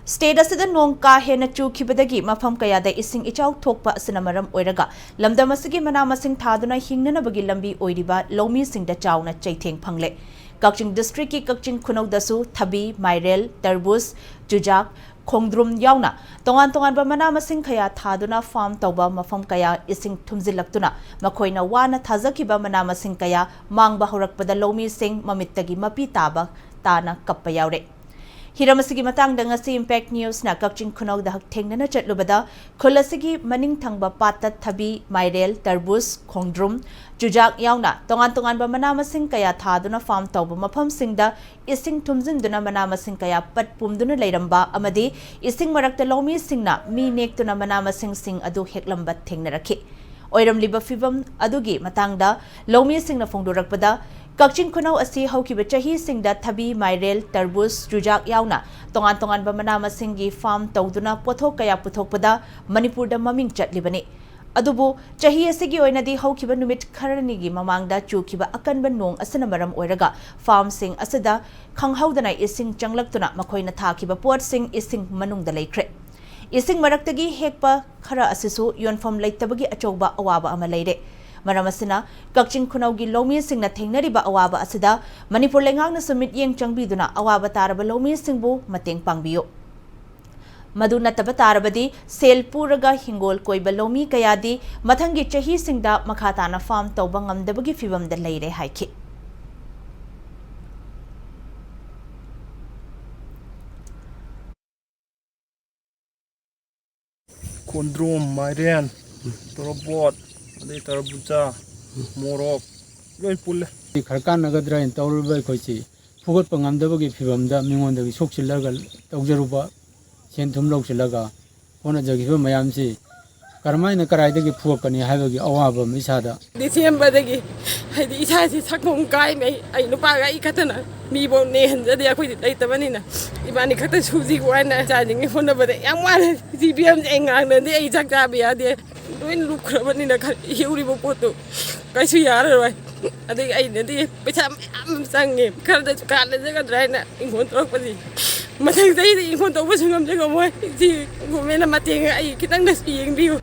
State asida nong ka hena chukibadagi mafam kayada ising ichaw thokpa asina maram oiraga lamdam asigi mana masing thaduna hingnanabagi lambi oiriba lomi singda chawna chaitheng phangle Kakching district ki Kakching Khunou dasu thabi mairel tarbus jujak khongdrum yauna tongan ba mana masing khaya thaduna farm tawba mafam kaya ising thumjilaktuna makhoina wana thajakiba mana masing kaya mangba horakpada lomi sing mamittagi mapi taba tana kappa yaure Hiramasigi matang dangasi Impact News na Kakching Khunou da thengna chatlubada khulasigi maning thangba patat thabi mairel tarbus khongdrum jujak yauna tongan ba mana masing kaya thaduna farm tawba mafam singda ising thumjinduna mana masing kaya pat pumduna leiramba amadi ising marakta lomi singna mi nektuna mana masing sing adu heklamba thengnarakhi oiramliba fibam adugi matangda lomi singna phongdurakpada Kakching Khunou asi haukiba chahi singda thabi mairel tarbus jujak yauna tongan ba mana masingi farm tawduna pothok kaya puthokpada Manipur da maming chatlibani adubu chahi asigi oinadi haukiba numit kharanigi mamangda chukiba akanba nong asana maram oiraga farm sing asada khanghaudana ising changlaktuna makhoina thakiba pot sing ising manungda leikre ising maraktagi hekpa khara asisu yonfam leitabagi achouba awaba ama leire Maramasina, Kakching Khunou gi lomi singna thengnariba awaba asida Manipur lengangna sumit yeng changbiduna awaba taraba lomi singbu mateng pangbiyo. Madu nataba tarabadi sel puraga hingol koiba lomi kayadi mathangi chahi singda makhatana farm tawba ngamdabagi fibamda leire haiki. Kondrom, Mairen, Torobot, Tarbuja, Morok, Loin Pull. Karkan Nagadra and Taurba Kochi, Fugot Pangamdabagi Fibamda, Mingon the Shokshilaga, Taujaruba, Centum Lokshilaga, one of the Mayamsi, Carmina Karadagi Pukani, Havagi, Awaba, Misada. December, it has its Hakon Guy, I know Paga Katana, me won't name the Aquid later vanina. Ivani Katas Huzi one standing in front of the young one, CPM Engang, and the Izakabia, the doing look in a Huribo Poto. Kasuya, I think I did, but I'm singing. Curtis Carla Drina in Controversy. Mating in front of Washington, see, women are mating, I can't speak view.